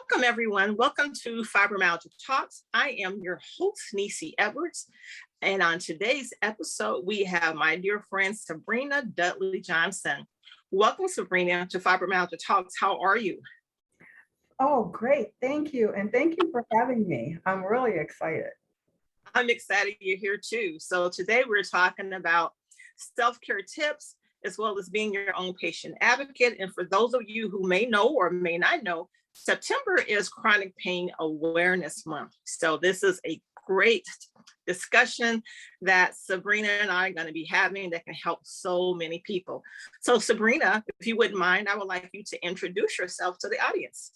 Welcome, everyone. Welcome to Fibromyalgia Talks. I am your host, Necie Edwards. And on today's episode, we have my dear friend, Sabrina Dudley Johnson. Welcome, Sabrina, to Fibromyalgia Talks. How are you? Oh, great. Thank you. And thank you for having me. I'm really excited. I'm excited you're here too. So today we're talking about self-care tips, as well as being your own patient advocate. And for those of you who may know or may not know, September is Chronic Pain Awareness Month. So this is a great discussion that Sabrina and I are going to be having that can help so many people. So Sabrina, if you wouldn't mind, I would like you to introduce yourself to the audience.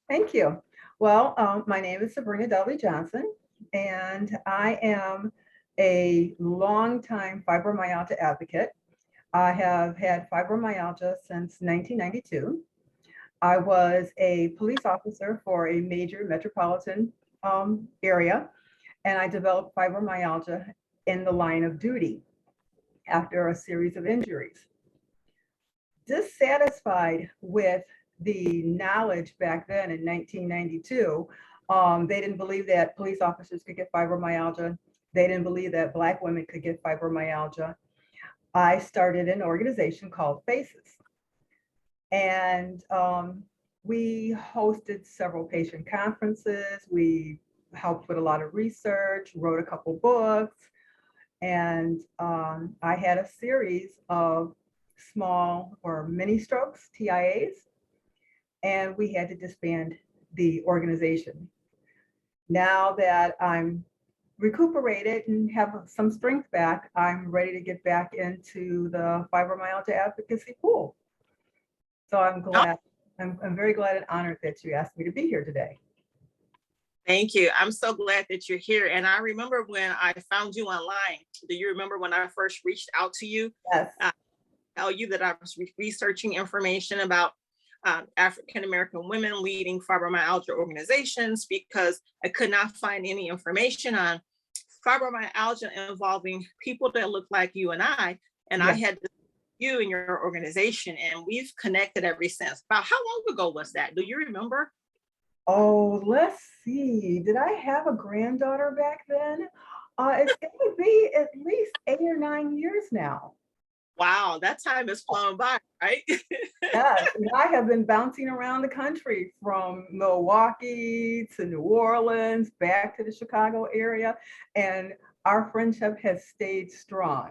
Thank you. Well, my name is Sabrina Dudley Johnson, and I am a longtime fibromyalgia advocate. I have had fibromyalgia since 1992. I was a police officer for a major metropolitan area, and I developed fibromyalgia in the line of duty after a series of injuries. Dissatisfied with the knowledge back then in 1992, they didn't believe that police officers could get fibromyalgia. They didn't believe that Black women could get fibromyalgia. I started an organization called FACES. And we hosted several patient conferences. We helped with a lot of research, wrote a couple books, and I had a series of small or mini strokes, TIAs, and we had to disband the organization. Now that I'm recuperated and have some strength back, I'm ready to get back into the fibromyalgia advocacy pool. So I'm glad, I'm very glad and honored that you asked me to be here today. Thank you. I'm so glad that you're here. And I remember when I found you online. Do you remember when I first reached out to you? Yes. Tell you that I was researching information about African-American women leading fibromyalgia organizations because I could not find any information on fibromyalgia involving people that look like you and I. And yes. I had you and your organization, and we've connected ever since. About how long ago was that? Do you remember? Oh, let's see. Did I have a granddaughter back then? It's going to be at least 8 or 9 years now. Wow, that time has flown by, right? Yes, and I have been bouncing around the country from Milwaukee to New Orleans, back to the Chicago area, and our friendship has stayed strong.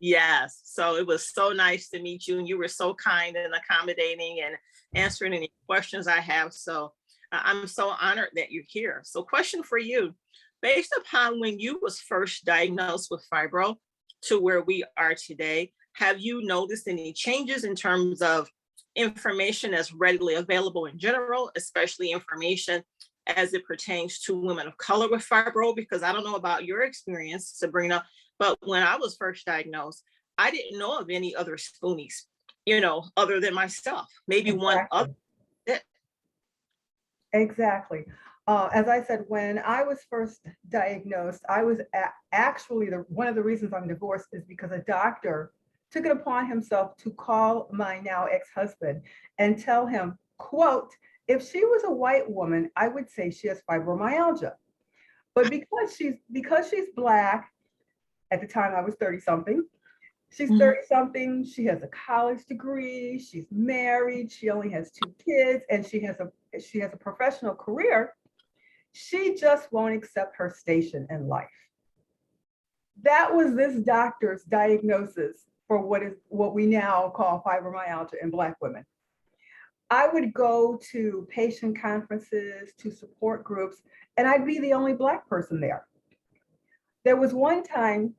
Yes, so it was so nice to meet you, and you were so kind and accommodating and answering any questions I have. So I'm so honored that you're here. So question for you, based upon when you was first diagnosed with fibro to where we are today, have you noticed any changes in terms of information that's readily available in general, especially information as it pertains to women of color with fibro? Because I don't know about your experience, Sabrina, but when I was first diagnosed, I didn't know of any other spoonies, other than myself, maybe exactly. One other. Exactly. As I said, when I was first diagnosed, I was actually one of the reasons I'm divorced is because a doctor took it upon himself to call my now ex-husband and tell him, quote, if she was a white woman, I would say she has fibromyalgia. But because she's Black, at the time I was 30 something, she's 30 something, she has a college degree, she's married, she only has 2 kids, and she has a professional career. She just won't accept her station in life. That was this doctor's diagnosis for what we now call fibromyalgia in Black women. I would go to patient conferences, to support groups, and I'd be the only Black person there. There was one time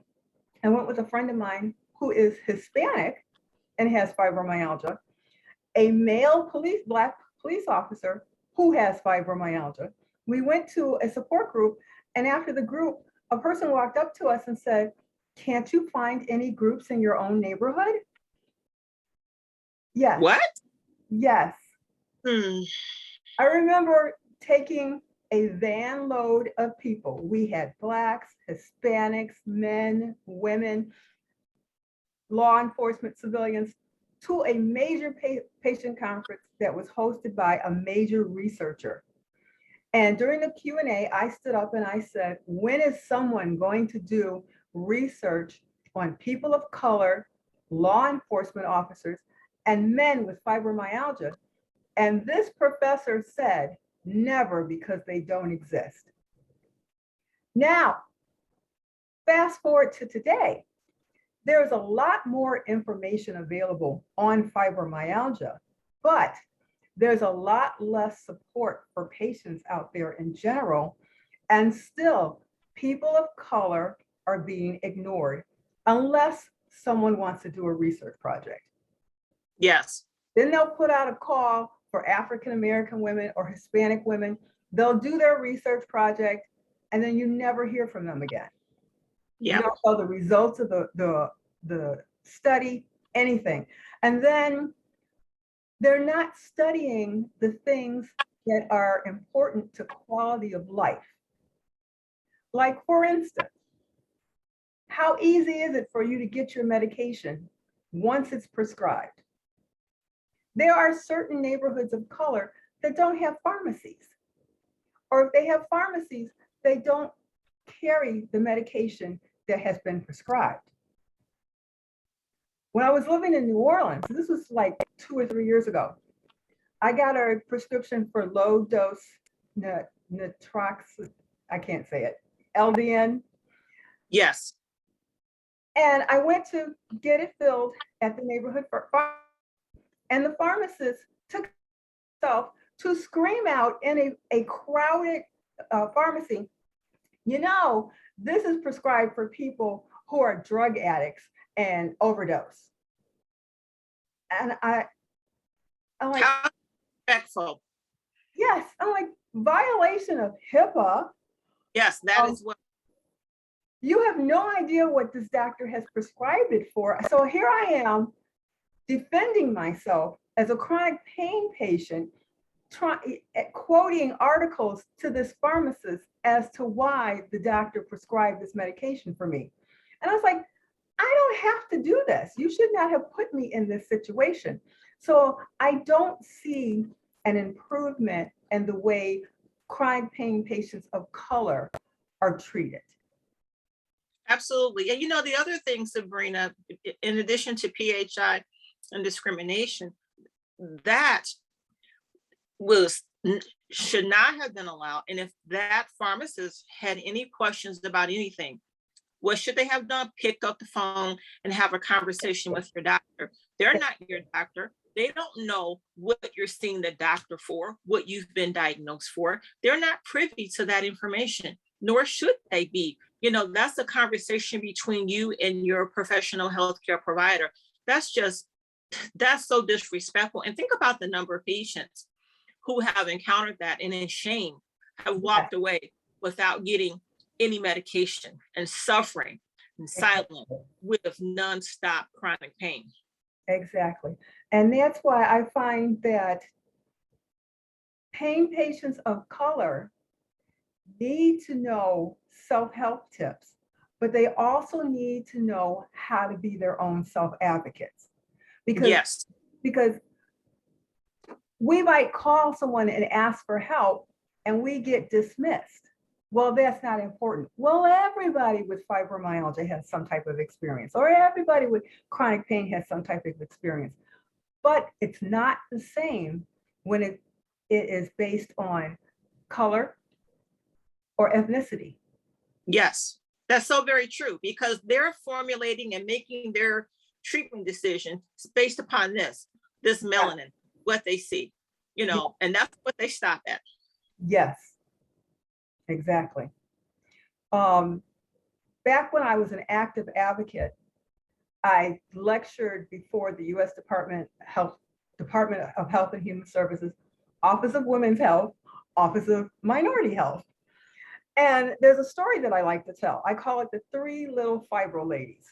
I went with a friend of mine who is Hispanic and has fibromyalgia, a male Black police officer who has fibromyalgia. We went to a support group, and after the group, a person walked up to us and said, can't you find any groups in your own neighborhood? Yes. What? Yes. I remember taking a van load of people. We had Blacks, Hispanics, men, women, law enforcement, civilians, to a major patient conference that was hosted by a major researcher. And during the Q&A, I stood up and I said, when is someone going to do research on people of color, law enforcement officers, and men with fibromyalgia? And this professor said, never, because they don't exist. Now, fast forward to today. There's a lot more information available on fibromyalgia, but there's a lot less support for patients out there in general. And still, people of color are being ignored unless someone wants to do a research project. Yes. Then they'll put out a call for African-American women or Hispanic women. They'll do their research project, and then you never hear from them again. Yeah. You don't know the results of the study, anything. And then they're not studying the things that are important to quality of life. Like, for instance, how easy is it for you to get your medication once it's prescribed? There are certain neighborhoods of color that don't have pharmacies. Or if they have pharmacies, they don't carry the medication that has been prescribed. When I was living in New Orleans, this was like 2 or 3 years ago, I got a prescription for low dose natrox, I can't say it, LDN. Yes. And I went to get it filled at the neighborhood pharmacy, and the pharmacist took himself to scream out in a crowded pharmacy, you know, this is prescribed for people who are drug addicts and overdose. And I'm like, How respectful. yes, I'm like, violation of HIPAA. Yes, that is what. You have no idea what this doctor has prescribed it for. So here I am defending myself as a chronic pain patient, quoting articles to this pharmacist as to why the doctor prescribed this medication for me. And I was like, I don't have to do this. You should not have put me in this situation. So I don't see an improvement in the way chronic pain patients of color are treated. Absolutely. And you know, the other thing, Sabrina, in addition to PHI and discrimination, that should not have been allowed. And if that pharmacist had any questions about anything, what should they have done? Pick up the phone and have a conversation with your doctor. They're not your doctor. They don't know what you're seeing the doctor for, what you've been diagnosed for. They're not privy to that information, nor should they be. You know, that's a conversation between you and your professional healthcare provider. That's so disrespectful. And think about the number of patients who have encountered that and in shame have walked away without getting any medication and suffering in silence with nonstop chronic pain. Exactly. And that's why I find that pain patients of color need to know self-help tips, but they also need to know how to be their own self-advocates. Because we might call someone and ask for help and we get dismissed. Well, that's not important. Well, everybody with fibromyalgia has some type of experience, or everybody with chronic pain has some type of experience. But it's not the same when it is based on color or ethnicity. Yes, that's so very true, because they're formulating and making their treatment decisions based upon this melanin, what they see, you know, and that's what they stop at. Yes, exactly. Back when I was an active advocate, I lectured before the U.S. Department of Health and Human Services, Office of Women's Health, Office of Minority Health. And there's a story that I like to tell. I call it the 3 little fibro ladies.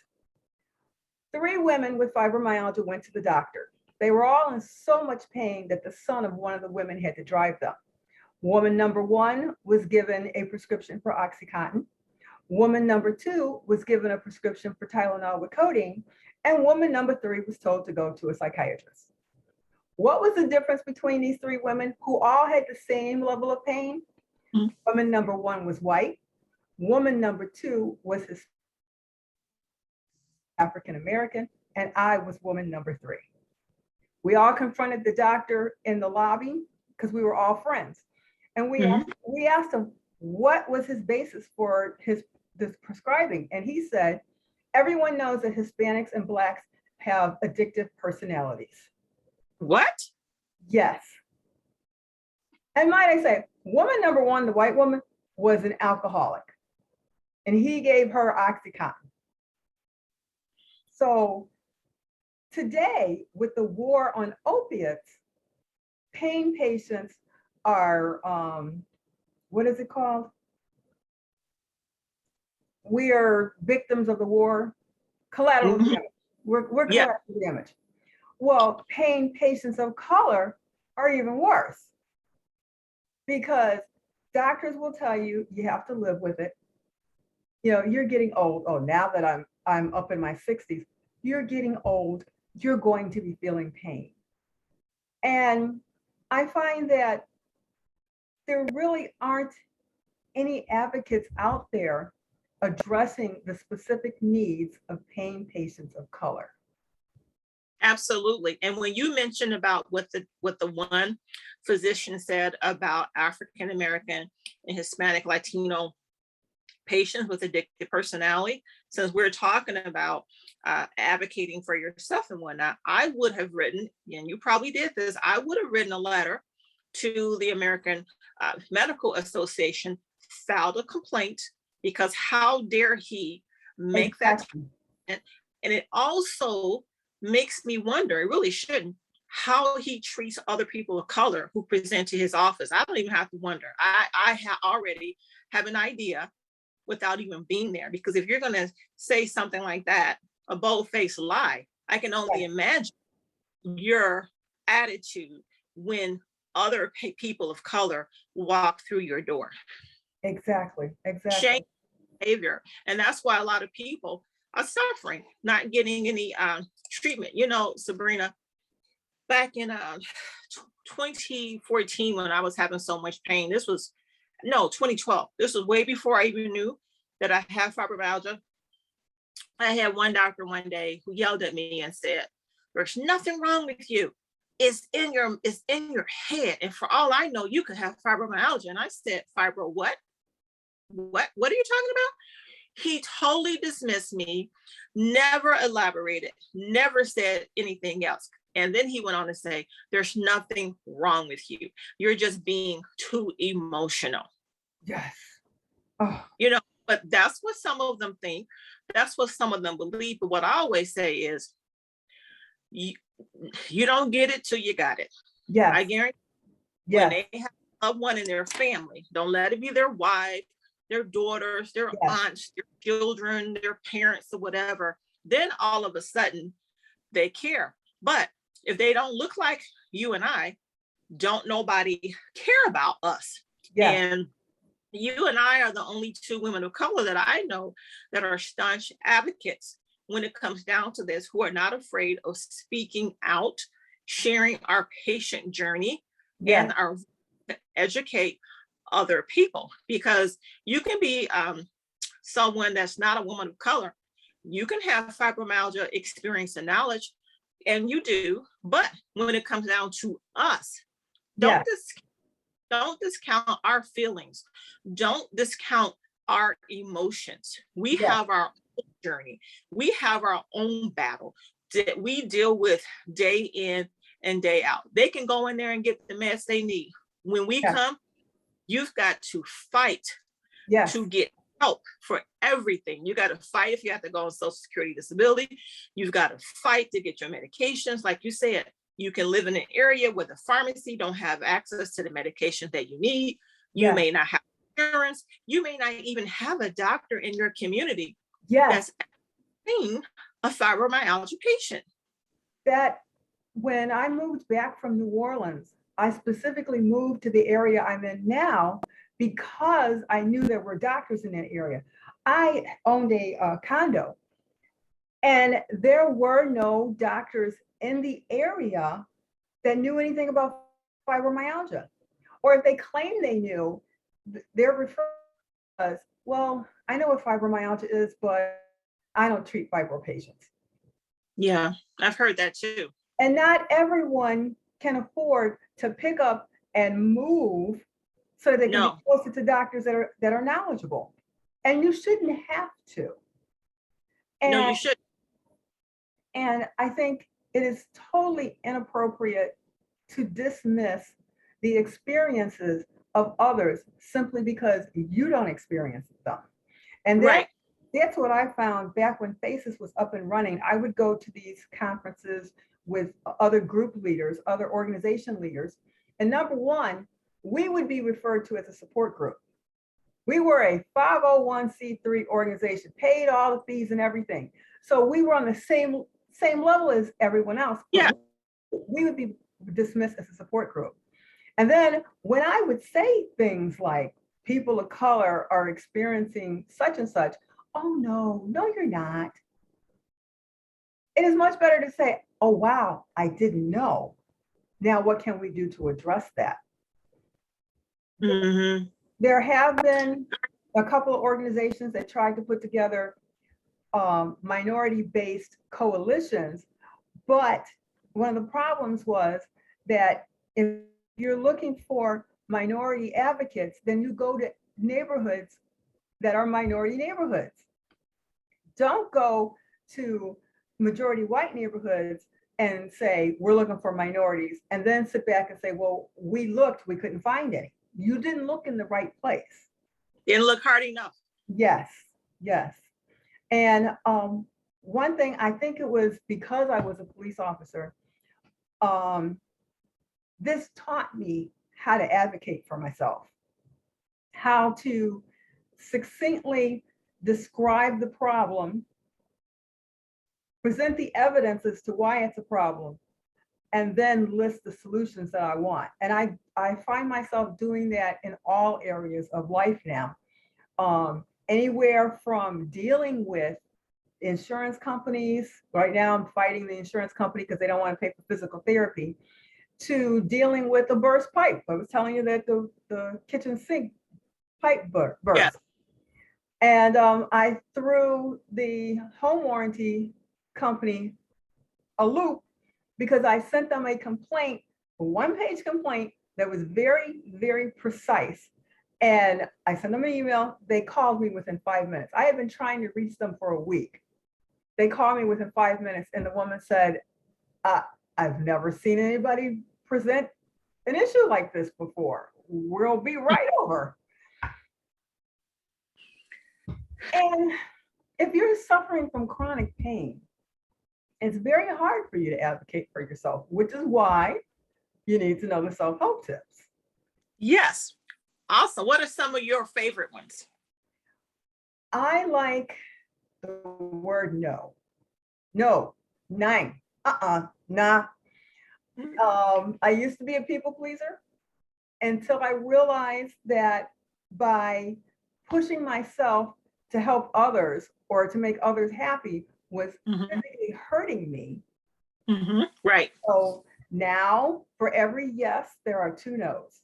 3 women with fibromyalgia went to the doctor. They were all in so much pain that the son of one of the women had to drive them. Woman number 1 was given a prescription for OxyContin. Woman number 2 was given a prescription for Tylenol with codeine. And woman number 3 was told to go to a psychiatrist. What was the difference between these three women who all had the same level of pain? Mhm. Woman number one was white. Woman number two was African American, and I was woman number three. We all confronted the doctor in the lobby because we were all friends. And we asked him what was his basis for this prescribing. And he said, everyone knows that Hispanics and Blacks have addictive personalities. What? Yes. And might I say, woman number one, the white woman, was an alcoholic. And he gave her Oxycontin. So today, with the war on opiates, pain patients are, what is it called? We are victims of the war, collateral damage. We're collateral damage. Well, pain patients of color are even worse because doctors will tell you you have to live with it. You know, you're getting old. Oh, now that I'm up in my 60s, you're getting old. You're going to be feeling pain. And I find that there really aren't any advocates out there addressing the specific needs of pain patients of color. Absolutely. And when you mentioned about what the one physician said about African American and Hispanic Latino patients with addictive personality, since we're talking about advocating for yourself and whatnot, I would have written, and you probably did this, I would have written a letter to the American Medical Association, filed a complaint, because how dare he make that and it also makes me wonder, it really shouldn't, how he treats other people of color who present to his office. I don't even have to wonder. I already have an idea without even being there, because if you're going to say something like that, a bold-faced lie, I can only imagine your attitude when other people of color walk through your door. Exactly. Shame behavior. And that's why a lot of people are suffering, not getting any treatment. You know, Sabrina, back in 2014, when I was having so much pain, 2012. This was way before I even knew that I had fibromyalgia. I had one doctor one day who yelled at me and said, "There's nothing wrong with you. It's in your head. And for all I know, you could have fibromyalgia." And I said, "Fibro what? What are you talking about?" He totally dismissed me, never elaborated, never said anything else. And then he went on to say, "There's nothing wrong with you. You're just being too emotional." Yes. Oh. You know, but that's what some of them think. That's what some of them believe. But what I always say is, you don't get it till you got it. Yeah. I guarantee when they have a loved one in their family, don't let it be their wife, their daughters, their aunts, their children, their parents, or whatever, then all of a sudden they care. But if they don't look like you and I, don't nobody care about us. Yeah. And you and I are the only two women of color that I know that are staunch advocates when it comes down to this, who are not afraid of speaking out, sharing our patient journey, and our educate other people. Because you can be someone that's not a woman of color, you can have fibromyalgia experience and knowledge, and you do, but when it comes down to us, don't discount our feelings, don't discount our emotions. We have our own journey, we have our own battle that we deal with day in and day out. They can go in there and get the meds they need. When we come, you've got to fight to get help for everything. You got to fight if you have to go on Social Security disability. You've got to fight to get your medications. Like you said, you can live in an area where the pharmacy don't have access to the medication that you need. You may not have insurance. You may not even have a doctor in your community that's seeing a fibromyalgia patient. That when I moved back from New Orleans, I specifically moved to the area I'm in now because I knew there were doctors in that area. I owned a condo, and there were no doctors in the area that knew anything about fibromyalgia. Or if they claim they knew, they're referred to as, well, I know what fibromyalgia is, but I don't treat fibro patients. Yeah, I've heard that too. And not everyone can afford to pick up and move so they can No. be closer to doctors that are knowledgeable. And you shouldn't have to. No, And, you should. and I think it is totally inappropriate to dismiss the experiences of others simply because you don't experience them. And Right. that's what I found back when FACES was up and running. I would go to these conferences with other group leaders, other organization leaders. And number one, we would be referred to as a support group. We were a 501c3 organization, paid all the fees and everything. So we were on the same level as everyone else. Yeah. We would be dismissed as a support group. And then when I would say things like, people of color are experiencing such and such, oh no, you're not. It is much better to say, oh wow, I didn't know. Now what can we do to address that? Mm-hmm. There have been a couple of organizations that tried to put together minority-based coalitions, but one of the problems was that if you're looking for minority advocates, then you go to neighborhoods that are minority neighborhoods. Don't go to majority white neighborhoods and say, we're looking for minorities, and then sit back and say, well, we looked, we couldn't find any. You didn't look in the right place. Didn't look hard enough. Yes, yes. And one thing, I think it was because I was a police officer, this taught me how to advocate for myself, how to succinctly describe the problem, present the evidence as to why it's a problem, and then list the solutions that I want. And I find myself doing that in all areas of life now. Anywhere from dealing with insurance companies. Right now I'm fighting the insurance company because they don't want to pay for physical therapy, to dealing with a burst pipe. I was telling you that the kitchen sink pipe burst. Yeah. And I threw the home warranty company a loop because I sent them a complaint, a one-page complaint that was very, very precise. And I sent them an email. They called me within 5 minutes. I had been trying to reach them for a week. They called me within 5 minutes, and the woman said, I've never seen anybody present an issue like this before. We'll be right over. And if you're suffering from chronic pain, it's very hard for you to advocate for yourself, which is why you need to know the self-help tips. Yes. Awesome. What are some of your favorite ones? I like the word no. No, nine, nah. I used to be a people pleaser until I realized that by pushing myself to help others or to make others happy was physically hurting me. Right. So now for every yes, there are 2 no's.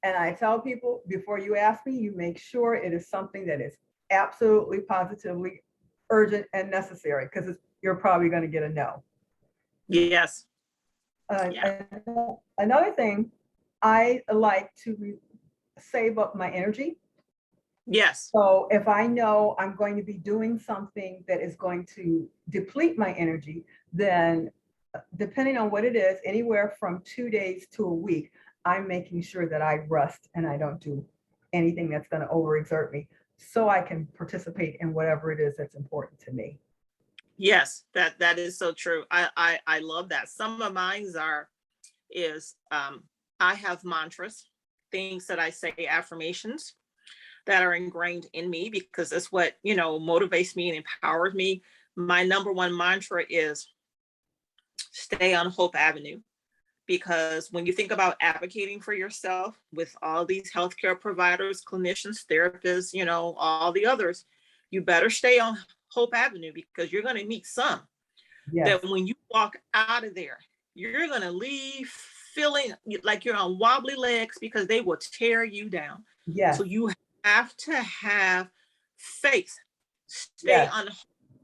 And I tell people, before you ask me, you make sure it is something that is absolutely, positively urgent and necessary, because you're probably going to get a no. Yes. Another thing, I like to save up my energy. Yes. So if I know I'm going to be doing something that is going to deplete my energy, then depending on what it is, anywhere from 2 days to a week, I'm making sure that I rest and I don't do anything that's going to overexert me, so I can participate in whatever it is that's important to me. Yes, that is so true. I love that. Some of mine is I have mantras, things that I say, affirmations that are ingrained in me, because it's what, motivates me and empowers me. My number one mantra is stay on Hope Avenue. Because when you think about advocating for yourself with all these healthcare providers, clinicians, therapists, all the others, you better stay on Hope Avenue, because you're going to meet some that when you walk out of there, you're going to leave feeling like you're on wobbly legs because they will tear you down. Yes. So you have to have faith, stay Yes. on the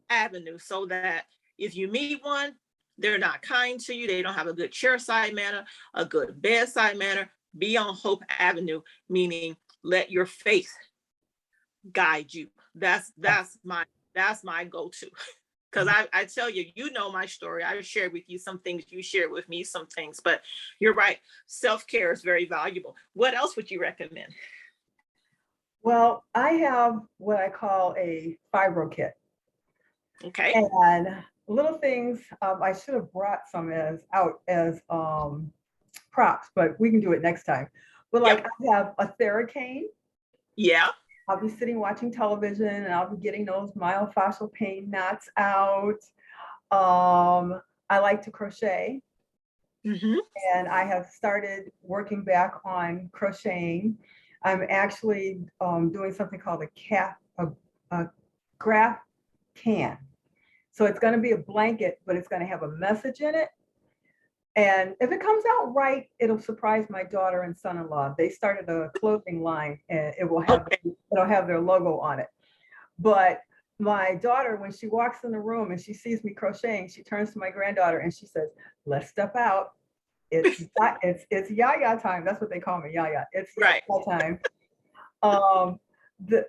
avenue, so that if you meet one, they're not kind to you, they don't have a good chairside manner, a good bedside manner, be on Hope Avenue, meaning let your faith guide you. That's my go-to. Because I tell you, you know my story. I've shared with you some things, you shared with me some things, but you're right. Self-care is very valuable. What else would you recommend? Well, I have what I call a fibro kit. Okay. And little things, I should have brought some as props, but we can do it next time. But like, Yep. I have a Theracane. Yeah. I'll be sitting watching television and I'll be getting those myofascial pain knots out. I like to crochet. Mm-hmm. And I have started working back on crocheting. I'm actually doing something called a graph can. So it's going to be a blanket, but it's going to have a message in it. And if it comes out right, it'll surprise my daughter and son-in-law. They started a clothing line, and it'll have their logo on it. But my daughter, when she walks in the room and she sees me crocheting, she turns to my granddaughter and she says, "Let's step out. It's Yaya time." That's what they call me, Yaya. It's Right. Yaya time.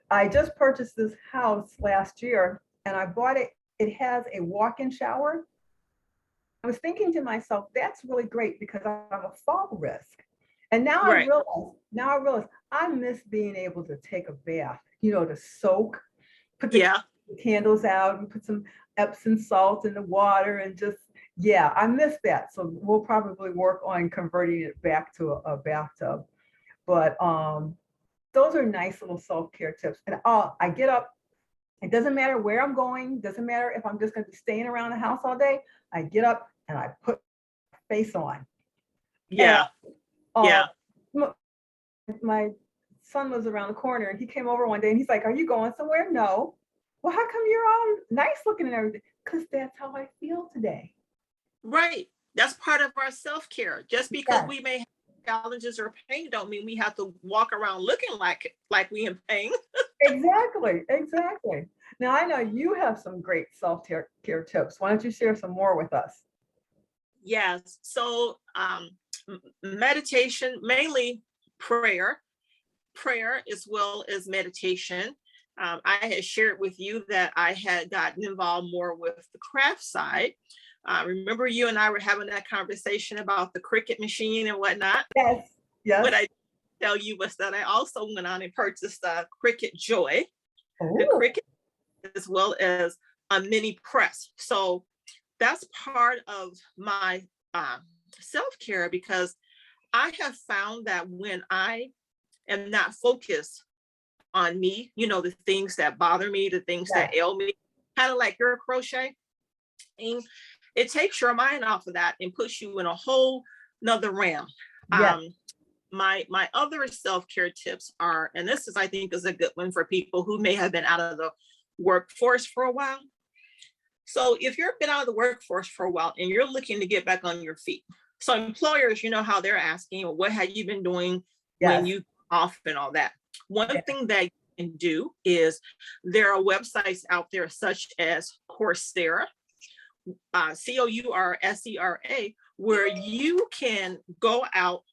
I just purchased this house last year, and I bought it. It has a walk-in shower. I was thinking to myself, that's really great because I'm a fall risk. And now I Right. realize I miss being able to take a bath, to soak, put the candles out and put some Epsom salt in the water and just, I miss that. So we'll probably work on converting it back to a bathtub. But those are nice little self-care tips. And I get up. It doesn't matter where I'm going. Doesn't matter if I'm just going to be staying around the house all day. I get up and I put my face on. Yeah. And, my son lives around the corner, and he came over one day and he's like, "Are you going somewhere?" "No." "Well, how come you're all nice looking and everything?" "Because that's how I feel today." Right. That's part of our self-care. Just because Yes. we may have challenges or pain don't mean we have to walk around looking like we in pain. Exactly. Now, I know you have some great self-care tips. Why don't you share some more with us? Yes. So meditation, mainly prayer as well as meditation. I had shared with you that I had gotten involved more with the craft side. Remember, you and I were having that conversation about the Cricut machine and whatnot. Yes. What I tell you was that I also went on and purchased a Cricut Joy, the Oh, Cricut, as well as a mini press. So that's part of my self-care, because I have found that when I am not focused on me, the things that bother me, the things that ail me, kind of like your crochet, it takes your mind off of that and puts you in a whole nother realm. yes. My other self-care tips are, and this is, I think, is a good one for people who may have been out of the workforce for a while. So if you've been out of the workforce for a while and you're looking to get back on your feet, so employers, how they're asking, well, what have you been doing when you off and all that? One thing that you can do is there are websites out there such as Coursera, Coursera, where you can go out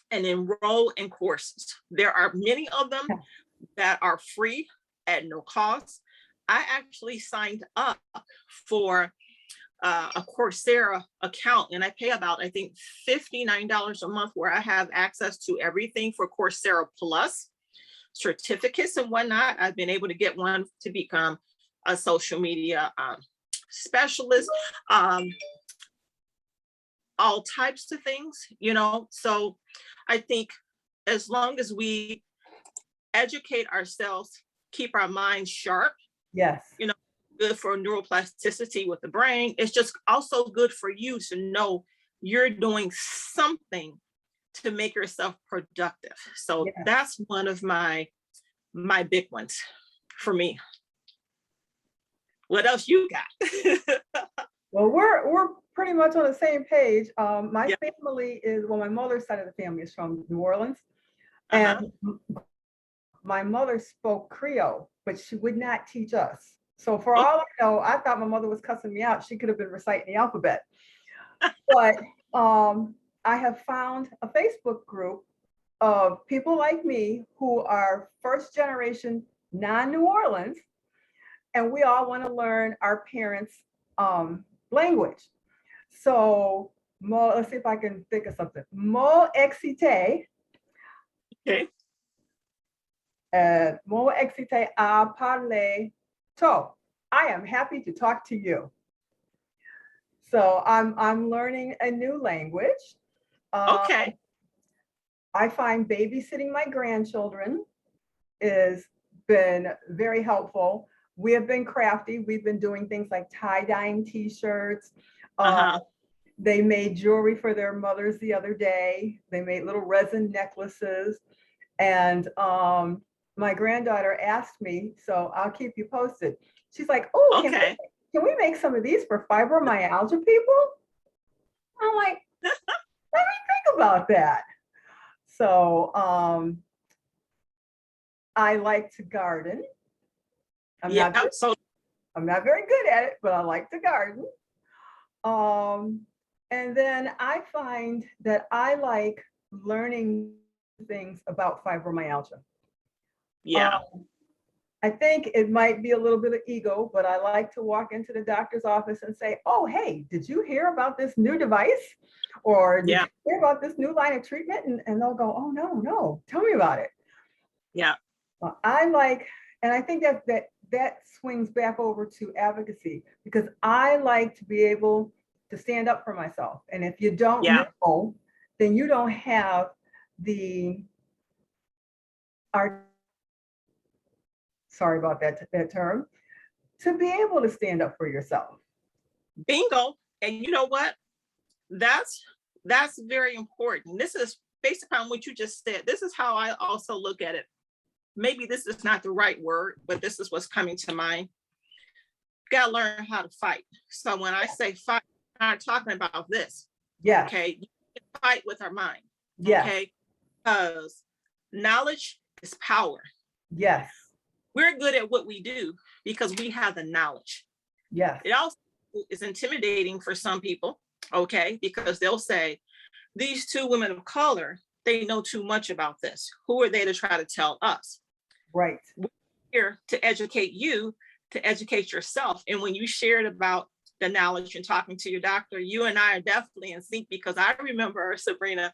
and enroll in courses. There are many of them that are free at no cost. I actually signed up for a Coursera account, and I pay about, I think, $59 a month, where I have access to everything for Coursera Plus, certificates and whatnot. I've been able to get one to become a social media specialist, all types of things, So I think as long as we educate ourselves, keep our minds sharp, good for neuroplasticity with the brain. It's just also good for you to know you're doing something to make yourself productive. So that's one of my big ones for me. What else you got? Well, we're pretty much on the same page. My Yeah. family is, well, my mother's side of the family is from New Orleans. Uh-huh. And my mother spoke Creole, but she would not teach us. So for Oh, all I know, I thought my mother was cussing me out. She could have been reciting the alphabet. But I have found a Facebook group of people like me who are first generation non-New Orleans, and we all want to learn our parents' language. So let's see if I can think of something. Mo excité, okay. mo excité à parler to. I am happy to talk to you. So I'm learning a new language. Uh, Okay. I find babysitting my grandchildren has been very helpful. We have been crafty. We've been doing things like tie-dyeing t-shirts. Uh-huh. They made jewelry for their mothers the other day. They made little resin necklaces. And my granddaughter asked me, so I'll keep you posted. She's like, oh, Okay. can we make some of these for fibromyalgia people? I'm like, let me think about that. So I like to garden. Yeah. So I'm not very good at it, but I like to garden. And then I find that I like learning things about fibromyalgia. yeah. I think it might be a little bit of ego, but I like to walk into the doctor's office and say, oh, hey, did you hear about this new device? Or did Yeah. you hear about this new line of treatment? And they'll go, oh, no, tell me about it. Yeah. I like, and I think that swings back over to advocacy, because I like to be able to stand up for myself. And if you don't Yeah. know, then you don't have the art, sorry about that term, to be able to stand up for yourself. Bingo. And you know what? That's very important. This is based upon what you just said. This is how I also look at it. Maybe this is not the right word, but this is what's coming to mind. You gotta learn how to fight. So when I say fight, I'm not talking about this. Yeah. Okay. You can fight with our mind. Yeah. Okay. Because knowledge is power. Yes. We're good at what we do because we have the knowledge. Yes. It also is intimidating for some people, okay, because they'll say, these two women of color, they know too much about this. Who are they to try to tell us? Right. We're here to educate you, to educate yourself. And when you shared about the knowledge and talking to your doctor, you and I are definitely in sync, because I remember, Sabrina,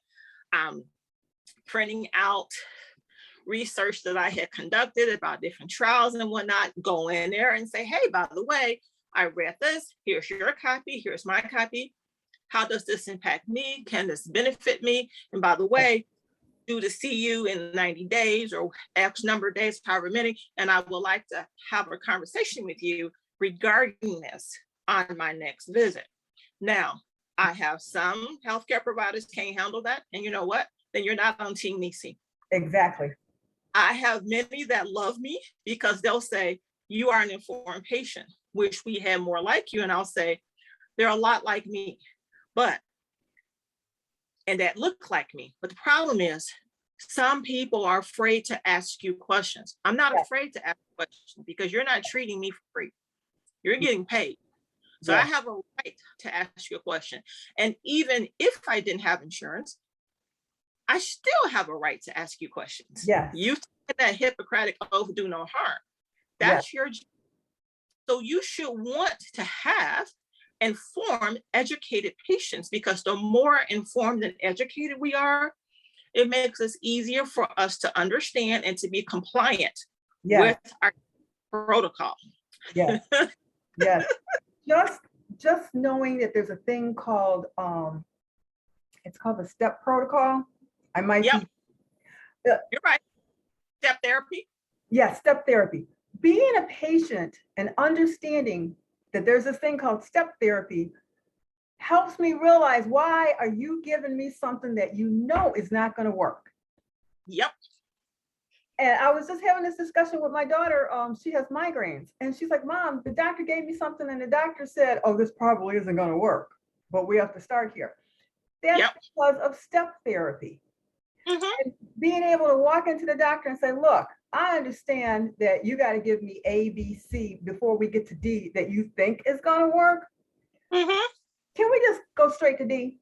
printing out research that I had conducted about different trials and whatnot, go in there and say, hey, by the way, I read this, here's your copy, here's my copy. How does this impact me? Can this benefit me? And by the way, due to see you in 90 days or X number of days, however many, and I would like to have a conversation with you regarding this on my next visit. Now, I have some healthcare providers can't handle that. And you know what? Then you're not on Team Necie. Exactly. I have many that love me because they'll say, you are an informed patient, wish we had more like you. And I'll say, they're a lot like me, and that look like me. But the problem is, some people are afraid to ask you questions. I'm not afraid to ask questions because you're not treating me for free. You're getting paid. So I have a right to ask you a question. And even if I didn't have insurance, I still have a right to ask you questions. Yes. You've taken that Hippocratic oath, do no harm. That's your job. So you should want to have informed, educated patients, because the more informed and educated we are, it makes it easier for us to understand and to be compliant with our protocol. Yes. Yes. Just knowing that there's a thing called it's called the STEP protocol. I might be. You're right. Step therapy. Yes, step therapy. Being a patient and understanding that there's this thing called step therapy helps me realize, why are you giving me something that you know is not going to work? Yep. And I was just having this discussion with my daughter. She has migraines, and she's like, Mom, the doctor gave me something, and the doctor said, oh, this probably isn't going to work. but we have to start here. That's Yep. because of step therapy. Mhm. And being able to walk into the doctor and say, look, I understand that you got to give me A, B, C before we get to D that you think is going to work. Mhm. Can we just go straight to D?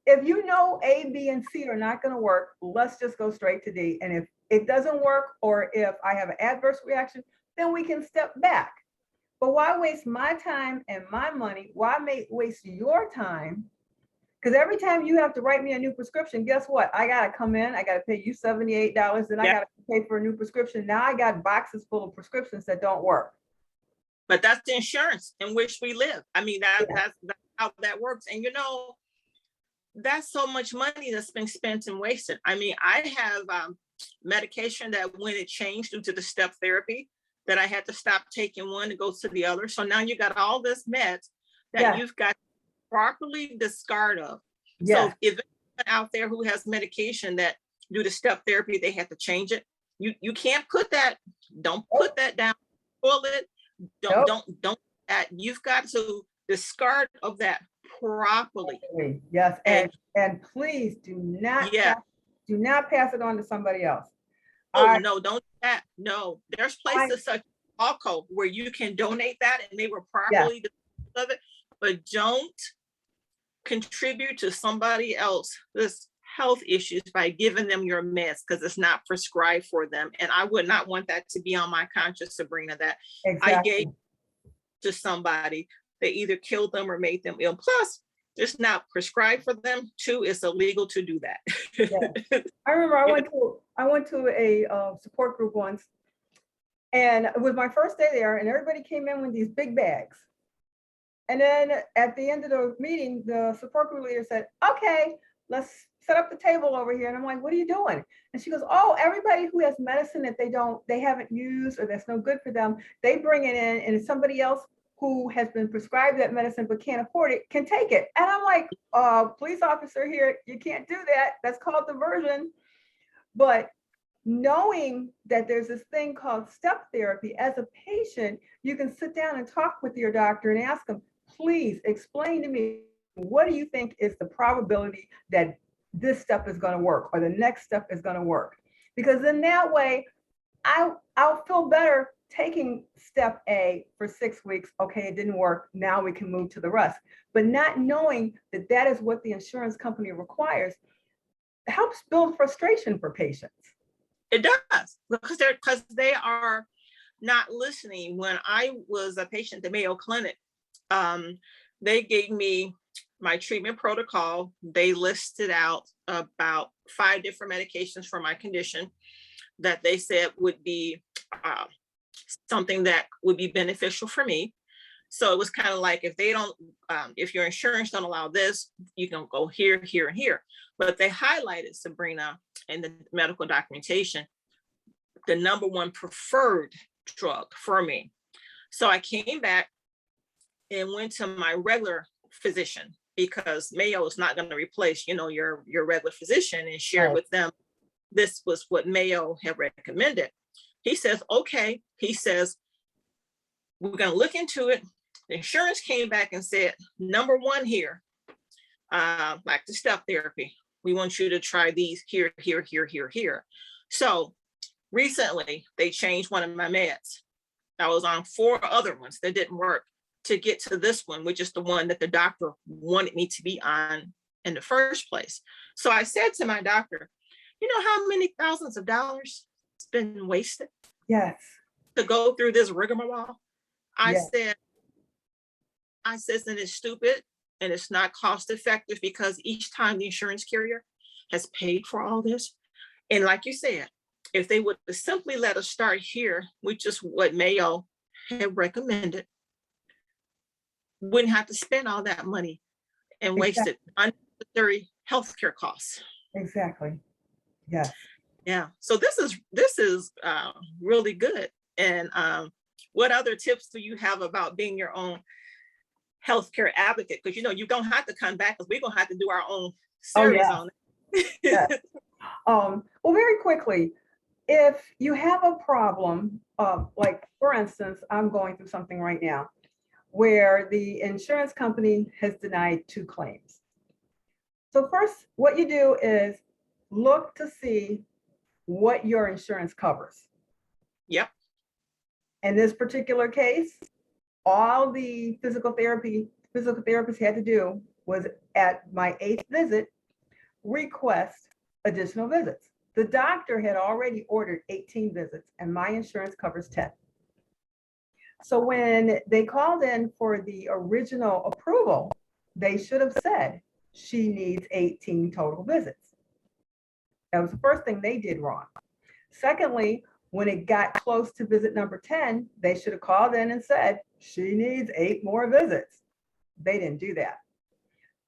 If you know A, B, and C are not going to work, let's just go straight to D. And if it doesn't work, or if I have an adverse reaction, then we can step back. But why waste my time and my money? Why waste your time? Because every time you have to write me a new prescription, guess what? I got to come in, I got to pay you $78, then I Yep. got to pay for a new prescription. Now I got boxes full of prescriptions that don't work. But that's the insurance in which we live. I mean, that's how that works. And that's so much money that's been spent and wasted. I mean, I have medication that when it changed due to the step therapy, that I had to stop taking one to go to the other. So now you got all this meds that you've got to properly discard of. So if anyone out there who has medication that due to step therapy, they had to change it, you can't put that, don't put that down, pull it, don't that. You've got to discard of that properly. Yes, and please do not pass it on to somebody else. Oh no, don't do that. No, there's places such as Alco where you can donate that and they will properly dispose of it, but don't contribute to somebody else's health issues by giving them your meds because it's not prescribed for them. And I would not want that to be on my conscience, Sabrina, that I gave to somebody that either killed them or made them ill. Plus, it's not prescribed for them. Two, it's illegal to do that. I remember I went to a support group once, and it was my first day there, and everybody came in with these big bags. And then at the end of the meeting, the support group leader said, okay, let's set up the table over here. And I'm like, what are you doing? And she goes, oh, everybody who has medicine that they haven't used or that's no good for them, they bring it in, and somebody else who has been prescribed that medicine but can't afford it can take it. And I'm like, police officer here, you can't do that. That's called diversion. But knowing that there's this thing called step therapy, as a patient, you can sit down and talk with your doctor and ask them, please explain to me, what do you think is the probability that this step is going to work or the next step is going to work? Because in that way, I'll feel better taking step A for 6 weeks. Okay, it didn't work. Now we can move to the rest. But not knowing that that is what the insurance company requires helps build frustration for patients. It does, because they are not listening. When I was a patient at Mayo Clinic, they gave me my treatment protocol. They listed out about 5 different medications for my condition that they said would be something that would be beneficial for me. So it was kind of like, if they don't, if your insurance don't allow this, you can go here, here, and here. But they highlighted, Sabrina, in the medical documentation, the #1 preferred drug for me. So I came back and went to my regular physician, because Mayo is not going to replace, your regular physician, and share with them this was what Mayo had recommended. He says, okay. He says, we're going to look into it. The insurance came back and said, #1 here, like the step therapy, we want you to try these here, here, here, here, here. So recently they changed one of my meds. I was on 4 other ones that didn't work to get to this one, which is the one that the doctor wanted me to be on in the first place. So I said to my doctor, you know how many thousands of dollars has been wasted? Yes. To go through this rigmarole? I Yes. said, and it's stupid and it's not cost effective, because each time the insurance carrier has paid for all this. And like you said, if they would simply let us start here, which is what Mayo had recommended, wouldn't have to spend all that money and waste it on unnecessary healthcare costs. Exactly. Yes. Yeah. So this is really good. And what other tips do you have about being your own healthcare advocate? Because you don't have to come back, because we're gonna have to do our own series on it. Yes. Well, very quickly, if you have a problem, like for instance, I'm going through something right now. where the insurance company has denied 2 claims. So first, what you do is look to see what your insurance covers. Yep. In this particular case, all the physical therapists had to do was, at my 8th visit, request additional visits. The doctor had already ordered 18 visits and my insurance covers 10. So when they called in for the original approval, they should have said she needs 18 total visits. That was the first thing they did wrong. Secondly, when it got close to visit number 10, they should have called in and said she needs 8 more visits. They didn't do that.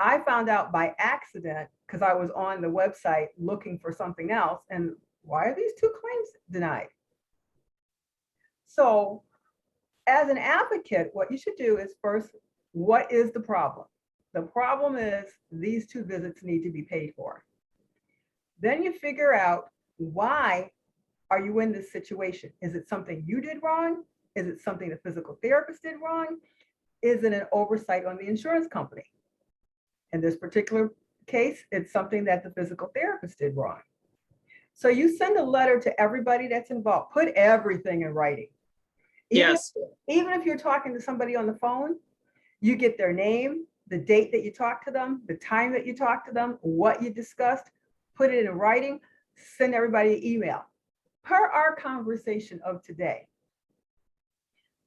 I found out by accident because I was on the website looking for something else, and why are these 2 claims denied? So as an advocate, what you should do is first, what is the problem? The problem is these 2 visits need to be paid for. Then you figure out, why are you in this situation? Is it something you did wrong? Is it something the physical therapist did wrong? Is it an oversight on the insurance company? In this particular case, it's something that the physical therapist did wrong. So you send a letter to everybody that's involved, put everything in writing. Yes. Even if you're talking to somebody on the phone, you get their name, the date that you talked to them, the time that you talked to them, what you discussed, put it in writing, send everybody an email per our conversation of today.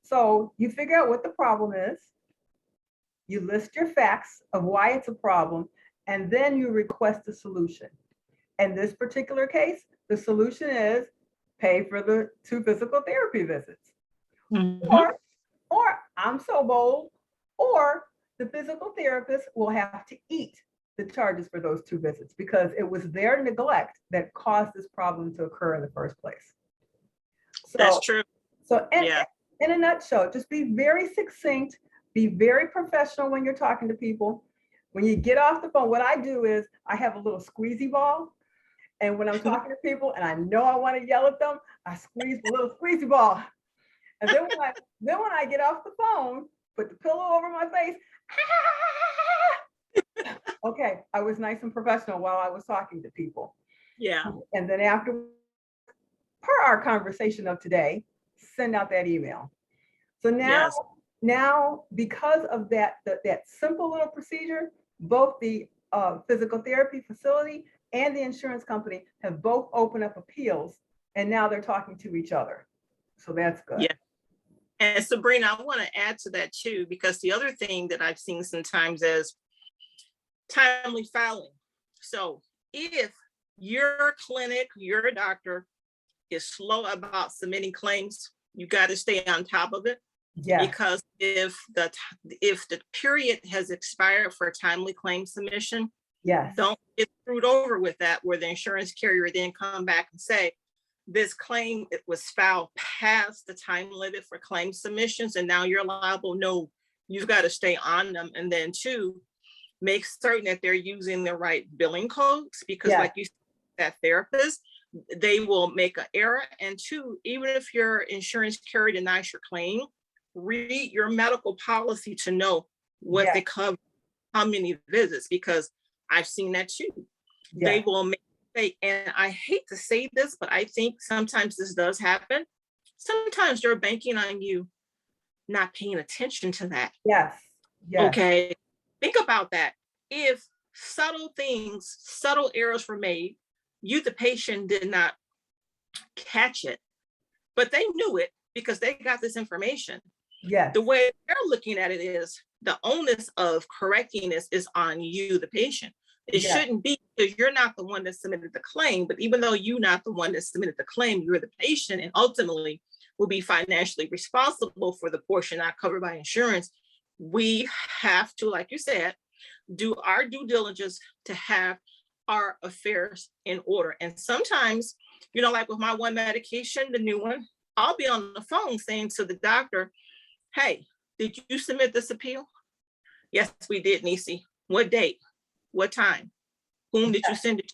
So you figure out what the problem is, you list your facts of why it's a problem, and then you request a solution. In this particular case, the solution is pay for the 2 physical therapy visits. Mm-hmm. Or I'm so bold, or the physical therapist will have to eat the charges for those 2 visits because it was their neglect that caused this problem to occur in the first place. So, that's true. So in a nutshell, just be very succinct, be very professional when you're talking to people. When you get off the phone, what I do is I have a little squeezy ball. And when I'm talking to people and I know I want to yell at them, I squeeze the little squeezy ball. And then when I get off the phone, put the pillow over my face. Okay, I was nice and professional while I was talking to people. Yeah. And then after, per our conversation of today, send out that email. So now because of that simple little procedure, both the physical therapy facility and the insurance company have both opened up appeals, and now they're talking to each other. So that's good. Yeah. And Sabrina, I want to add to that too, because the other thing that I've seen sometimes is timely filing. So if your clinic, your doctor is slow about submitting claims, you got to stay on top of it. Yeah. Because if the period has expired for timely claim submission, yes, don't get screwed over with that, where the insurance carrier then come back and say, this claim, it was filed past the time limit for claim submissions, and now you're liable. No, you've got to stay on them. And then 2, make certain that they're using the right billing codes, because like you said, that therapist, they will make an error. And 2, even if your insurance carrier denies your claim, read your medical policy to know what they cover, how many visits, because I've seen that too. They will make a mistake. And I hate to say this, but I think sometimes this does happen. Sometimes they're banking on you not paying attention to that. Yes. Okay. Think about that. If subtle errors were made, you, the patient, did not catch it, but they knew it because they got this information. Yes. The way they're looking at it is the onus of correcting this is on you, the patient. It shouldn't be, because you're not the one that submitted the claim. But even though you're not the one that submitted the claim, you're the patient, and ultimately will be financially responsible for the portion not covered by insurance. We have to, like you said, do our due diligence to have our affairs in order. And sometimes, like with my one medication, the new one, I'll be on the phone saying to the doctor, hey, did you submit this appeal? Yes, we did, Necie. What date? What time? Whom did you send it to?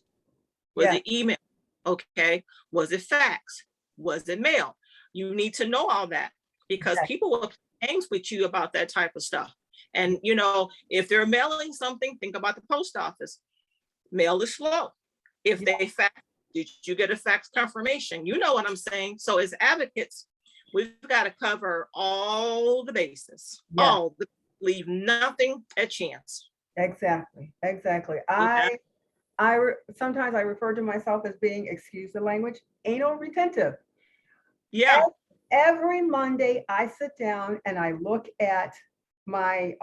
Was it email? Okay. Was it fax? Was it mail? You need to know all that, because people will games with you about that type of stuff. And, you know, if they're mailing something, think about the post office. Mail is slow. If Yeah. they fax, did you get a fax confirmation? You know what I'm saying? So as advocates, we've got to cover all the bases, Yeah. leave nothing at chance. Exactly. Exactly. Yeah. Sometimes I refer to myself as being, excuse the language, anal retentive. Yeah. Every Monday, I sit down and I look at my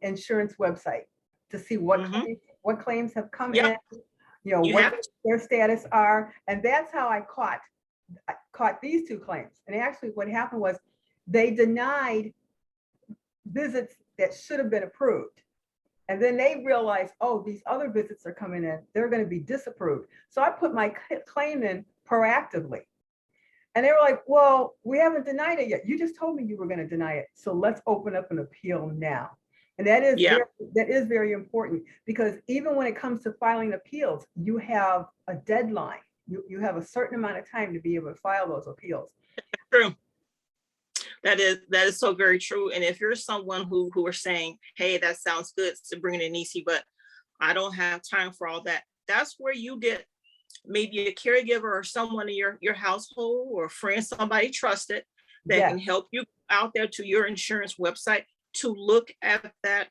insurance website to see what claims have come in, you know, what their status are. And that's how I caught these two claims. And actually what happened was they denied visits that should have been approved. And then they realized, oh, these other visits are coming in, they're going to be disapproved. So I put my claim in proactively. And they were like, well, we haven't denied it yet. You just told me you were going to deny it. So let's open up an appeal now. And that is very important, because even when it comes to filing appeals, you have a deadline. You have a certain amount of time to be able to file those appeals. True. That is so very true. And if you're someone who are saying, hey, that sounds good, Sabrina and Necie, but I don't have time for all that, that's where you get maybe a caregiver or someone in your household or a friend, somebody trusted that can help you out there to your insurance website to look at that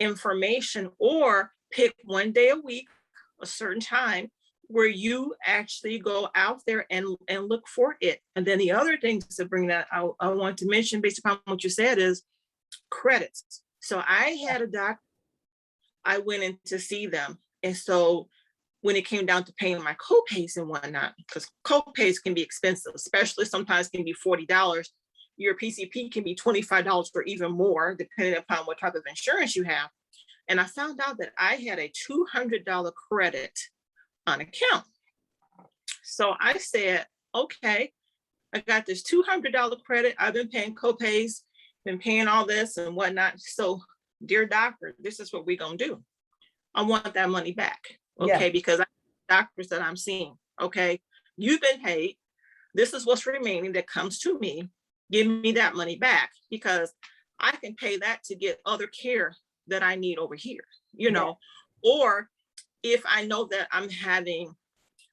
information, or pick one day a week, a certain time, where you actually go out there and look for it. And then the other thing, Sabrina, I want to mention based upon what you said is credits. So I had a doctor, I went in to see them. And so when it came down to paying my co-pays and whatnot, because co-pays can be expensive, especially sometimes can be $40. Your PCP can be $25 or even more, depending upon what type of insurance you have. And I found out that I had a $200 credit on account. So I said, okay, I got this $200 credit. I've been paying co-pays, been paying all this and whatnot. So dear doctor, this is what we're going to do. I want that money back. Okay, because I have doctors that I'm seeing. Okay, you've been paid. This is what's remaining that comes to me. Give me that money back, because I can pay that to get other care that I need over here, you know, or if I know that I'm having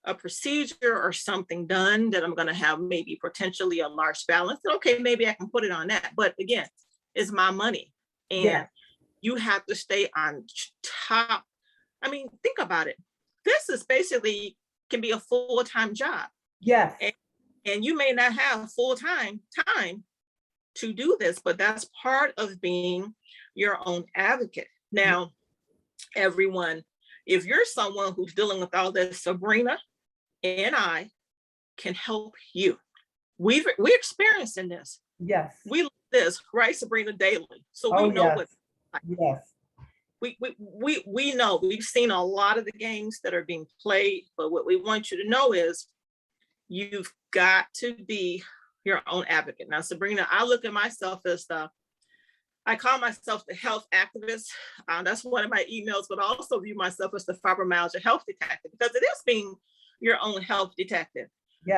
a procedure or something done that I'm going to have maybe potentially a large balance, okay, maybe I can put it on that. But again, it's my money, and you have to stay on top. I mean, think about it. This is basically can be a full-time job. Yes. And you may not have full-time time to do this, but that's part of being your own advocate. Now, everyone, if you're someone who's dealing with all this, Sabrina and I can help you. We're experiencing this. Yes. We live this, right, Sabrina, daily. So we know what. Yes. We know, we've seen a lot of the games that are being played, but what we want you to know is you've got to be your own advocate. Now, Sabrina, I look at myself as I call myself the health activist. That's one of my emails, but I also view myself as the fibromyalgia health detective, because it is being your own health detective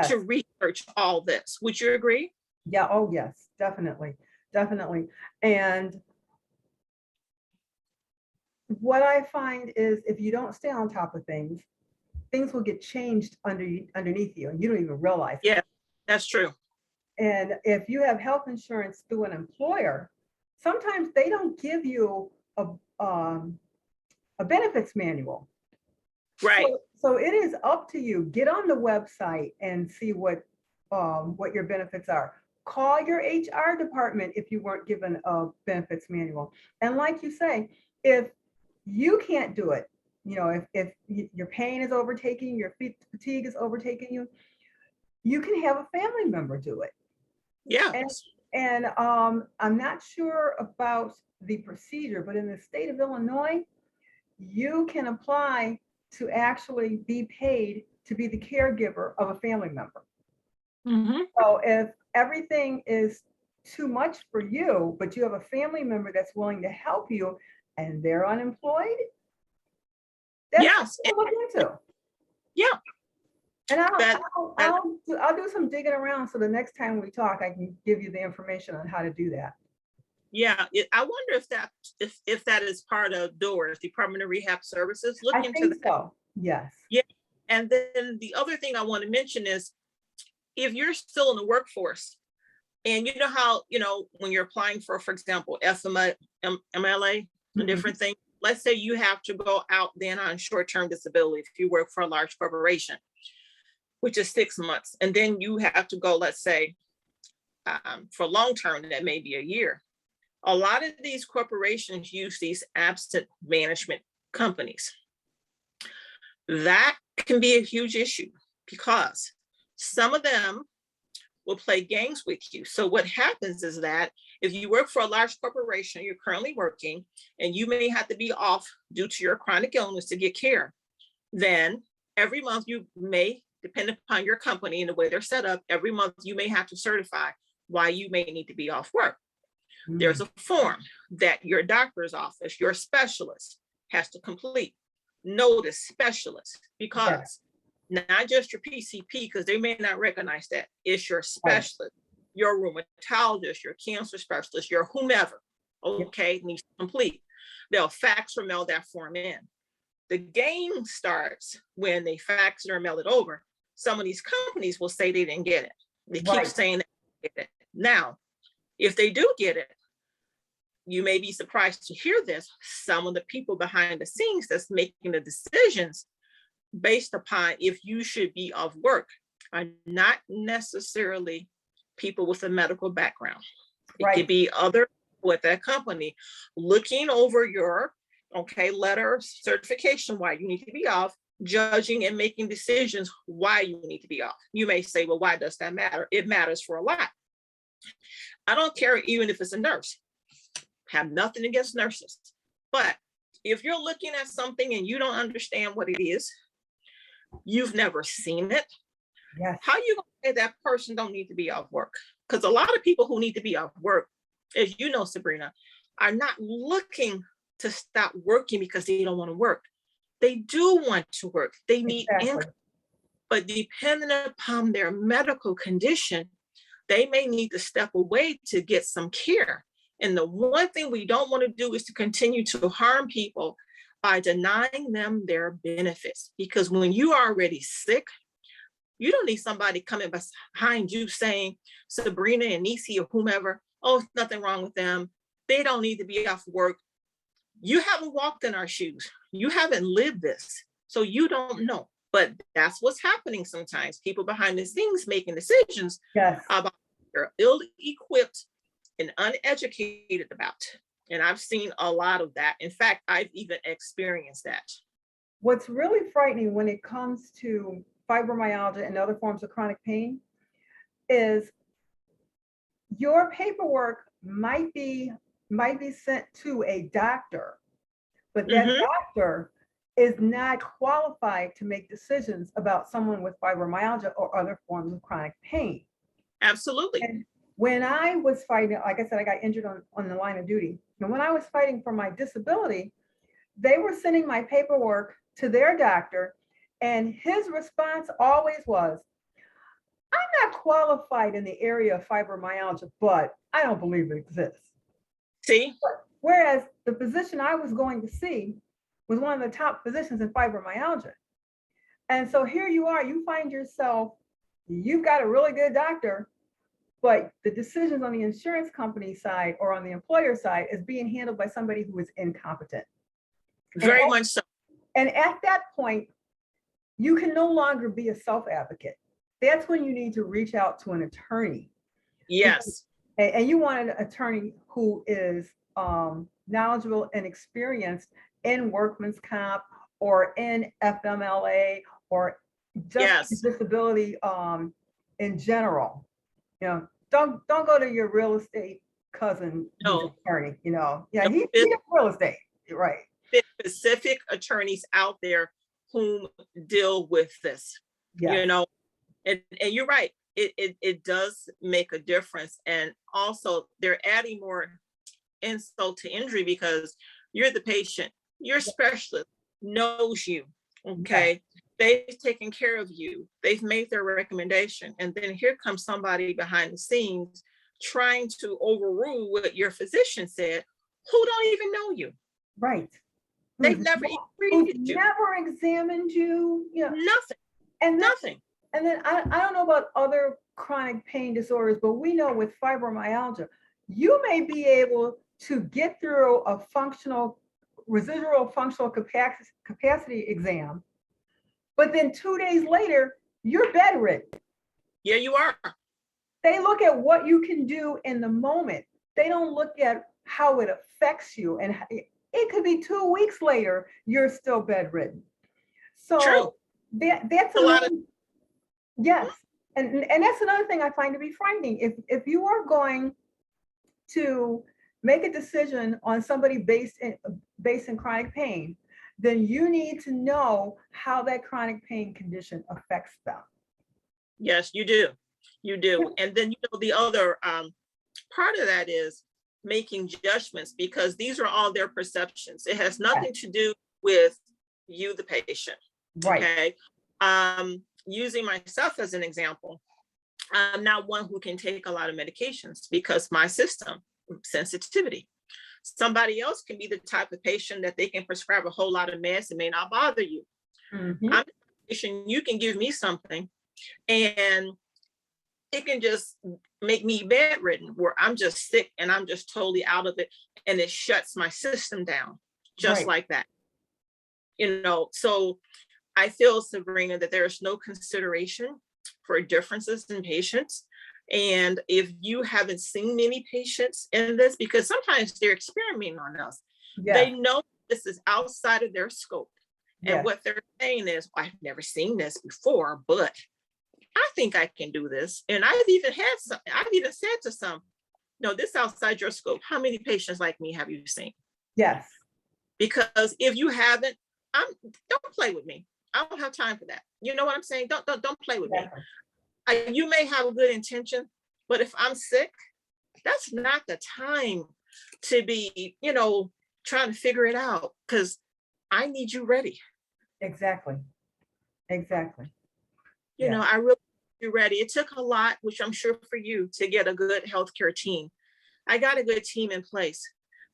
to research all this. Would you agree? Yeah. Oh, yes, definitely. Definitely. And what I find is if you don't stay on top of things, things will get changed underneath you, and you don't even realize it. Yeah, that's true. And if you have health insurance through an employer, sometimes they don't give you a benefits manual. Right. So it is up to you. Get on the website and see what your benefits are. Call your HR department if you weren't given a benefits manual. And like you say, if you can't do it, you know, if your pain is overtaking, your fatigue is overtaking you, you can have a family member do it. Yeah. And I'm not sure about the procedure, but in the state of Illinois, you can apply to actually be paid to be the caregiver of a family member. So if everything is too much for you, but you have a family member that's willing to help you and they're unemployed, that's what we'll look into. Yeah. And I'll do some digging around, so the next time we talk, I can give you the information on how to do that. Yeah, I wonder if that is part of DOORS, Department of Rehab Services. Look I into think that. so. Yes. Yeah. And then the other thing I want to mention is if you're still in the workforce, and you know how, when you're applying for example, FMLA, MLA, and different things, let's say you have to go out then on short-term disability if you work for a large corporation, which is 6 months. And then you have to go, let's say, for long-term, that may be a year. A lot of these corporations use these absent management companies. That can be a huge issue because some of them will play games with you. So what happens is that if you work for a large corporation, you're currently working, and you may have to be off due to your chronic illness to get care, then every month you may, depend upon your company and the way they're set up, every month you may have to certify why you may need to be off work. There's a form that your doctor's office, your specialist, has to complete. Notice specialist, because not just your PCP, because they may not recognize that. It's your specialist, your rheumatologist, your cancer specialist, your whomever, okay, needs to complete. They'll fax or mail that form in. The game starts when they fax it or mail it over. Some of these companies will say they didn't get it. They keep saying they didn't get it. Now, if they do get it, you may be surprised to hear this. Some of the people behind the scenes that's making the decisions based upon if you should be off work are not necessarily people with a medical background. It could be other people at that company looking over your letter certification why you need to be off, judging and making decisions why you need to be off. You may say, well, why does that matter? It matters for a lot. I don't care even if it's a nurse. Have nothing against nurses. But if you're looking at something and you don't understand what it is, you've never seen it, how you gonna say that person don't need to be off work? Because a lot of people who need to be off work, as you know, Sabrina, are not looking to stop working because they don't want to work. They do want to work. They need income. But depending upon their medical condition, they may need to step away to get some care. And the one thing we don't want to do is to continue to harm people by denying them their benefits. Because when you are already sick, you don't need somebody coming behind you saying, Sabrina and Necie or whomever, oh, it's nothing wrong with them. They don't need to be off work. You haven't walked in our shoes. You haven't lived this. So you don't know. But that's what's happening sometimes. People behind the scenes making decisions about they're ill-equipped and uneducated about. And I've seen a lot of that. In fact, I've even experienced that. What's really frightening when it comes to fibromyalgia and other forms of chronic pain is your paperwork might be sent to a doctor, but that doctor is not qualified to make decisions about someone with fibromyalgia or other forms of chronic pain. Absolutely. And when I was fighting, like I said, I got injured on the line of duty. And when I was fighting for my disability, they were sending my paperwork to their doctor, and his response always was, I'm not qualified in the area of fibromyalgia, but I don't believe it exists. See? Whereas the physician I was going to see was one of the top physicians in fibromyalgia. And so here you are, you find yourself, you've got a really good doctor, but the decisions on the insurance company side or on the employer side is being handled by somebody who is incompetent. Very much so. And at that point, you can no longer be a self-advocate. That's when you need to reach out to an attorney. Yes. And you want an attorney who is knowledgeable and experienced in workman's comp or in FMLA or just disability in general. You know, don't go to your real estate cousin who's an attorney, you know. Yeah, he's real estate, right. Specific attorneys out there whom deal with this, you know, and you're right. It does make a difference. And also they're adding more insult to injury because you're the patient, your specialist knows you, okay? They've taken care of you. They've made their recommendation. And then here comes somebody behind the scenes trying to overrule what your physician said, who don't even know you. Right. They've Who's never even who's treated you. never examined you, you know, Nothing. and then, Nothing. and then I don't know about other chronic pain disorders, but we know with fibromyalgia, you may be able to get through a residual functional capacity exam, but then 2 days later, you're bedridden. Yeah, you are. They look at what you can do in the moment. They don't look at how it affects you. And it could be 2 weeks later, you're still bedridden. True. So that's A lot of yes. And that's another thing I find to be frightening. If you are going to make a decision on somebody based in chronic pain, then you need to know how that chronic pain condition affects them. Yes, you do. You do. And then, the other part of that is making judgments, because these are all their perceptions. It has nothing to do with you, the patient. Right. Okay. Using myself as an example, I'm not one who can take a lot of medications because my system sensitivity. Somebody else can be the type of patient that they can prescribe a whole lot of meds and may not bother you. Mm-hmm. I'm a patient, you can give me something and it can just make me bedridden, where I'm just sick and I'm just totally out of it, and it shuts my system down just like that. So I feel, Sabrina, that there is no consideration for differences in patients. And if you haven't seen many patients in this, because sometimes they're experimenting on us, they know this is outside of their scope. And what they're saying is, I've never seen this before, but I think I can do this. And I've even said to some, no, this is outside your scope. How many patients like me have you seen? Yes. Because if you haven't, don't play with me. I don't have time for that. You know what I'm saying? Don't play with me. You may have a good intention, but if I'm sick, that's not the time to be, trying to figure it out, because I need you ready. Exactly. I really need you ready. It took a lot, which I'm sure for you, to get a good healthcare team. I got a good team in place,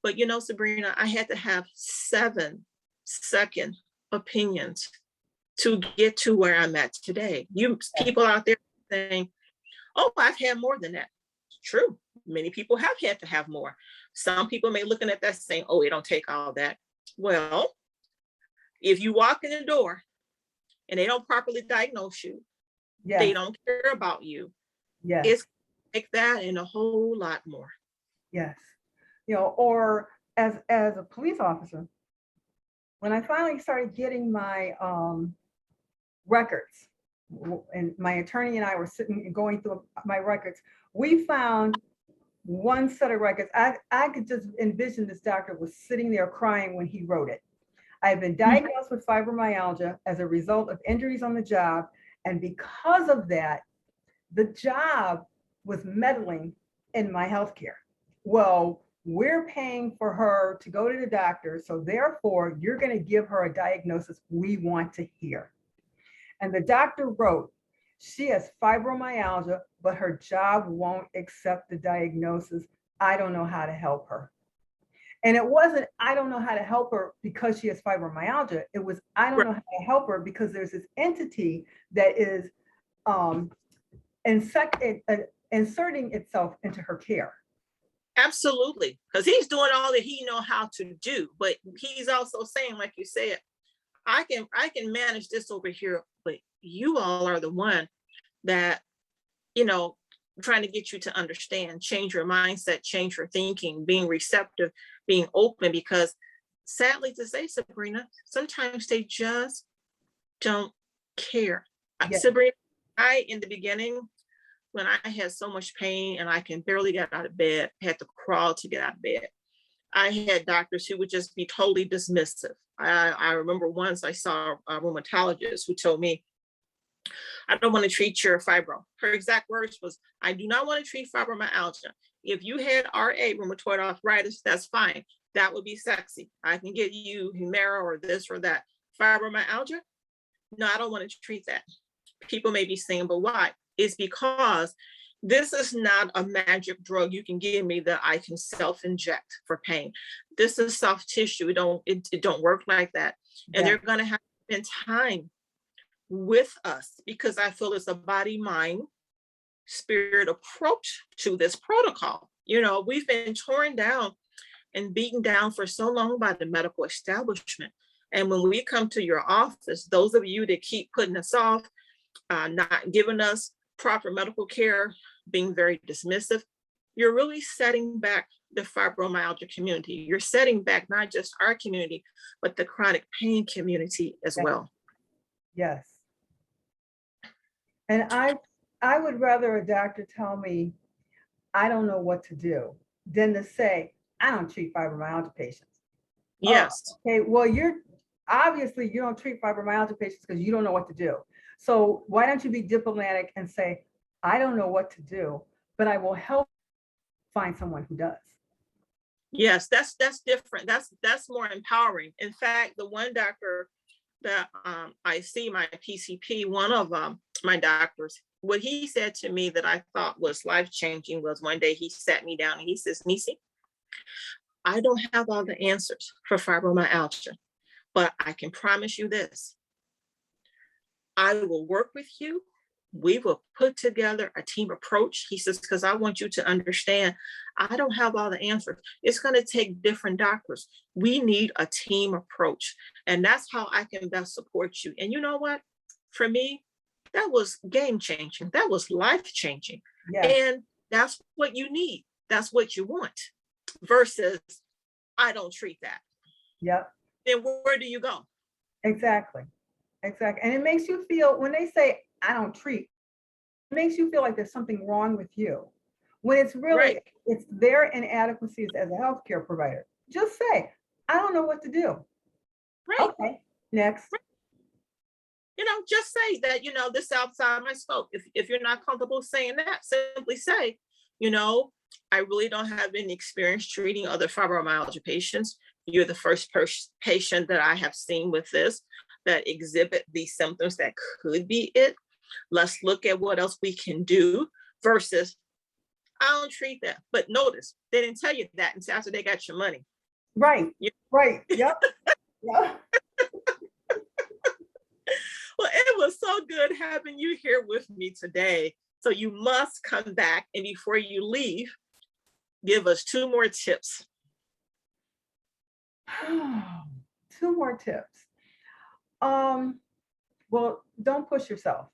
but Sabrina, I had to have 7 second opinions to get to where I'm at today. People out there saying, oh, I've had more than that. It's true. Many people have had to have more. Some people may looking at that saying, oh, it don't take all that. Well, if you walk in the door and they don't properly diagnose you, they don't care about you. It's like that and a whole lot more. Yes. Or as a police officer, when I finally started getting my records, and my attorney and I were sitting and going through my records, we found one set of records. I could just envision this doctor was sitting there crying when he wrote it. I had been diagnosed with fibromyalgia as a result of injuries on the job. And because of that, the job was meddling in my healthcare. Well, we're paying for her to go to the doctor, so therefore you're going to give her a diagnosis we want to hear. And the doctor wrote, she has fibromyalgia, but her job won't accept the diagnosis. I don't know how to help her. And it wasn't, I don't know how to help her because she has fibromyalgia. It was, I don't know how to help her because there's this entity that is inserting itself into her care. Absolutely, because he's doing all that he know how to do, but he's also saying, like you said, I can manage this over here, but you all are the one that, trying to get you to understand, change your mindset, change your thinking, being receptive, being open, because sadly to say, Sabrina, sometimes they just don't care. Sabrina, in the beginning, when I had so much pain and I can barely get out of bed, had to crawl to get out of bed, I had doctors who would just be totally dismissive. I remember once I saw a rheumatologist who told me, I don't want to treat your fibro. Her exact words was, I do not want to treat fibromyalgia. If you had RA, rheumatoid arthritis, that's fine. That would be sexy. I can get you Humira or this or that. Fibromyalgia? No, I don't want to treat that. People may be saying, but why? It's because This is not a magic drug you can give me that I can self-inject for pain. This is soft tissue. It don't work like that. And Yeah. they're going to have to spend time with us because I feel it's a body, mind, spirit approach to this protocol. You know, we've been torn down and beaten down for so long by the medical establishment. And when we come to your office, those of you that keep putting us off, not giving us proper medical care, being very dismissive, you're really setting back the fibromyalgia community. You're setting back not just our community, but the chronic pain community as well. Yes. And I would rather a doctor tell me, I don't know what to do, than to say, I don't treat fibromyalgia patients. Yes. Okay, well, obviously you don't treat fibromyalgia patients because you don't know what to do. So why don't you be diplomatic and say, I don't know what to do, but I will help find someone who does. Yes, that's different. That's more empowering. In fact, the one doctor that I see, my PCP, one of my doctors, what he said to me that I thought was life-changing was one day he sat me down and he says, Necie, I don't have all the answers for fibromyalgia, but I can promise you this. I will work with you. We will put together a team approach. He says, because I want you to understand, I don't have all the answers. It's going to take different doctors. We need a team approach. And that's how I can best support you. And you know what? For me, that was game changing. That was life changing. Yes. And that's what you need. That's what you want versus I don't treat that. Yep. Then where do you go? Exactly. Exactly. And it makes you feel, when they say, I don't treat, it makes you feel like there's something wrong with you. When it's really, Right. It's their inadequacies as a healthcare provider. Just say, I don't know what to do. Right. Okay, next. Right. You know, just say that, this is outside my scope. If you're not comfortable saying that, simply say, I really don't have any experience treating other fibromyalgia patients. You're the first patient that I have seen with this that exhibit these symptoms that could be it. Let's look at what else we can do versus I don't treat that. But notice they didn't tell you that until after they got your money. Right. Right. Yep. Yep. Well, it was so good having you here with me today. So you must come back, and before you leave, give us 2 more tips. 2 more tips. Well, don't push yourself.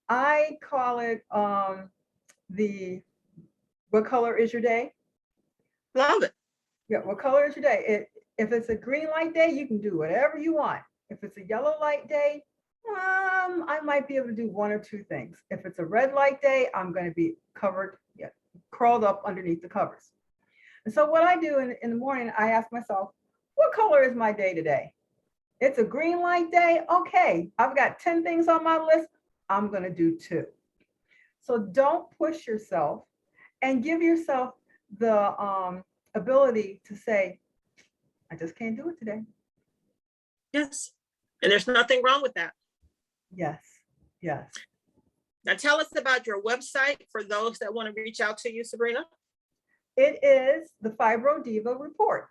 I call it what color is your day? Love it. Yeah, what color is your day? If it's a green light day, you can do whatever you want. If it's a yellow light day, I might be able to do 1 or 2 things. If it's a red light day, I'm going to be crawled up underneath the covers. And so what I do in the morning, I ask myself, what color is my day today? It's a green light day. Okay, I've got 10 things on my list. I'm going to do 2. So don't push yourself and give yourself the ability to say, I just can't do it today. Yes. And there's nothing wrong with that. Yes. Yes. Now tell us about your website for those that want to reach out to you, Sabrina. It is the fibroDiva report.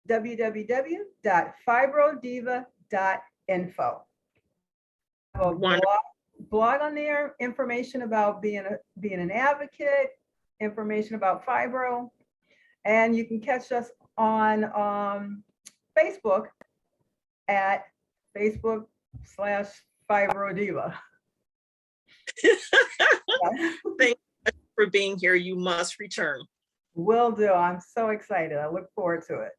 www.fibrodiva.info. I have a blog on there, information about being an advocate, information about fibro, and you can catch us on Facebook at Facebook.com/fibroDiva. Thank you for being here. You must return. Will do. I'm so excited. I look forward to it.